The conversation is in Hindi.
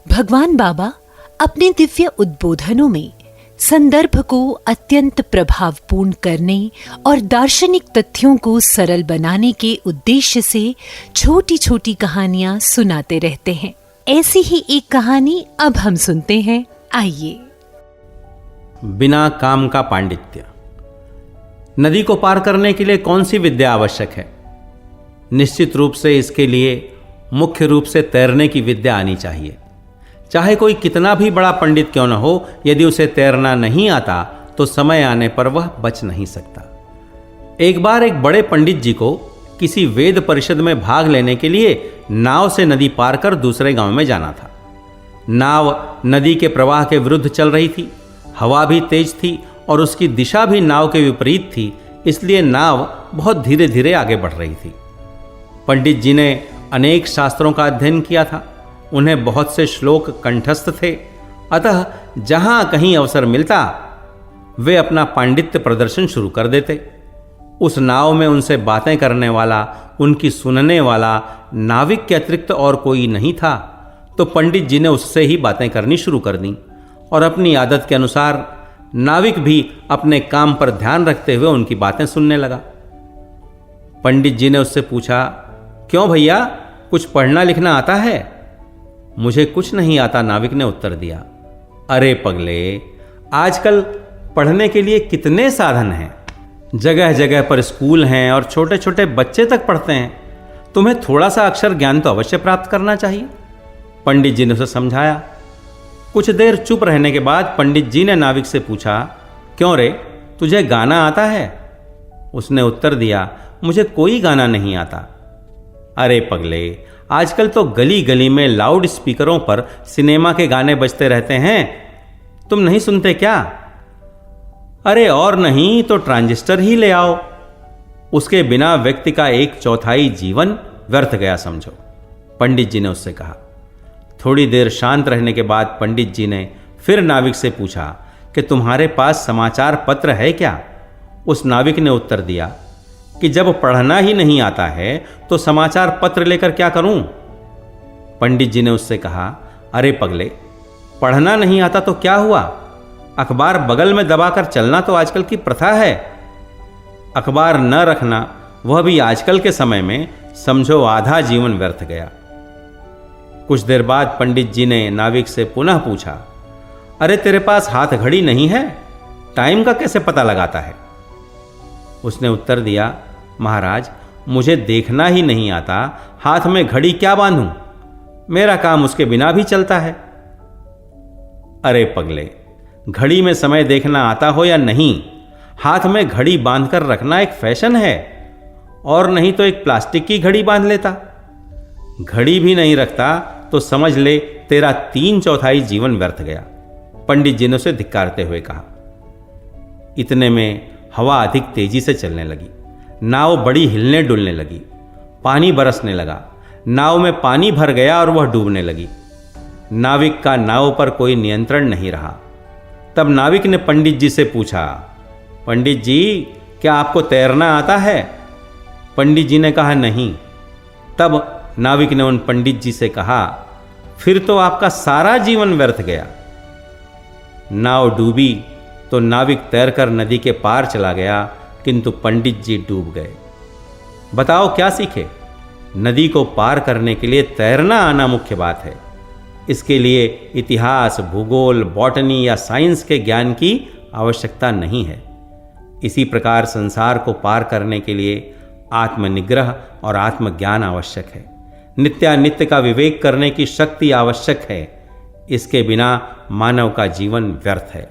भगवान बाबा अपने दिव्य उद्बोधनों में संदर्भ को अत्यंत प्रभावपूर्ण करने और दार्शनिक तथ्यों को सरल बनाने के उद्देश्य से छोटी छोटी कहानियां सुनाते रहते हैं। ऐसी ही एक कहानी अब हम सुनते हैं, आइए। बिना काम का पांडित्य। नदी को पार करने के लिए कौन सी विद्या आवश्यक है? निश्चित रूप से इसके लिए मुख्य रूप से तैरने की विद्या आनी चाहिए। चाहे कोई कितना भी बड़ा पंडित क्यों न हो, यदि उसे तैरना नहीं आता तो समय आने पर वह बच नहीं सकता। एक बार एक बड़े पंडित जी को किसी वेद परिषद में भाग लेने के लिए नाव से नदी पार कर दूसरे गांव में जाना था। नाव नदी के प्रवाह के विरुद्ध चल रही थी, हवा भी तेज थी और उसकी दिशा भी नाव के विपरीत थी, इसलिए नाव बहुत धीरे धीरे आगे बढ़ रही थी। पंडित जी ने अनेक शास्त्रों का अध्ययन किया था, उन्हें बहुत से श्लोक कंठस्थ थे, अतः जहां कहीं अवसर मिलता वे अपना पांडित्य प्रदर्शन शुरू कर देते। उस नाव में उनसे बातें करने वाला, उनकी सुनने वाला नाविक के अतिरिक्त और कोई नहीं था, तो पंडित जी ने उससे ही बातें करनी शुरू कर दी और अपनी आदत के अनुसार नाविक भी अपने काम पर ध्यान रखते हुए उनकी बातें सुनने लगा। पंडित जी ने उससे पूछा, क्यों भैया, कुछ पढ़ना लिखना आता है? मुझे कुछ नहीं आता, नाविक ने उत्तर दिया। अरे पगले, आजकल पढ़ने के लिए कितने साधन हैं, जगह जगह पर स्कूल हैं और छोटे छोटे बच्चे तक पढ़ते हैं। तुम्हें थोड़ा सा अक्षर ज्ञान तो अवश्य प्राप्त करना चाहिए। पंडित जी ने उसे समझाया। कुछ देर चुप रहने के बाद पंडित जी ने नाविक से पूछा, क्यों रे, तुझे गाना आता है? उसने उत्तर दिया, मुझे कोई गाना नहीं आता। अरे पगले, आजकल तो गली गली में लाउड स्पीकरों पर सिनेमा के गाने बजते रहते हैं, तुम नहीं सुनते क्या? अरे और नहीं तो ट्रांजिस्टर ही ले आओ, उसके बिना व्यक्ति का 1/4 जीवन व्यर्थ गया समझो, पंडित जी ने उससे कहा। थोड़ी देर शांत रहने के बाद पंडित जी ने फिर नाविक से पूछा कि तुम्हारे पास समाचार पत्र है क्या? उस नाविक ने उत्तर दिया कि जब पढ़ना ही नहीं आता है तो समाचार पत्र लेकर क्या करूं? पंडित जी ने उससे कहा, अरे पगले, पढ़ना नहीं आता तो क्या हुआ? अखबार बगल में दबाकर चलना तो आजकल की प्रथा है। अखबार न रखना, वह भी आजकल के समय में, समझो आधा जीवन व्यर्थ गया। कुछ देर बाद पंडित जी ने नाविक से पुनः पूछा, अरे तेरे पास हाथ घड़ी नहीं है? टाइम का कैसे पता लगाता है? उसने उत्तर दिया, महाराज, मुझे देखना ही नहीं आता, हाथ में घड़ी क्या बांधूं? मेरा काम उसके बिना भी चलता है। अरे पगले, घड़ी में समय देखना आता हो या नहीं, हाथ में घड़ी बांधकर रखना एक फैशन है, और नहीं तो एक प्लास्टिक की घड़ी बांध लेता। घड़ी भी नहीं रखता तो समझ ले तेरा 3/4 जीवन व्यर्थ गया, पंडित जी ने उसे धिक्कारते हुए कहा। इतने में हवा अधिक तेजी से चलने लगी, नाव बड़ी हिलने डुलने लगी, पानी बरसने लगा, नाव में पानी भर गया और वह डूबने लगी। नाविक का नाव पर कोई नियंत्रण नहीं रहा। तब नाविक ने पंडित जी से पूछा, पंडित जी, क्या आपको तैरना आता है? पंडित जी ने कहा, नहीं। तब नाविक ने उन पंडित जी से कहा, फिर तो आपका सारा जीवन व्यर्थ गया। नाव डूबी तो नाविक तैरकर नदी के पार चला गया, किंतु पंडित जी डूब गए। बताओ क्या सीखे? नदी को पार करने के लिए तैरना आना मुख्य बात है। इसके लिए इतिहास, भूगोल, बॉटनी या साइंस के ज्ञान की आवश्यकता नहीं है। इसी प्रकार संसार को पार करने के लिए आत्मनिग्रह और आत्मज्ञान आवश्यक है। नित्यानित्य का विवेक करने की शक्ति आवश्यक है। इसके बिना मानव का जीवन व्यर्थ है।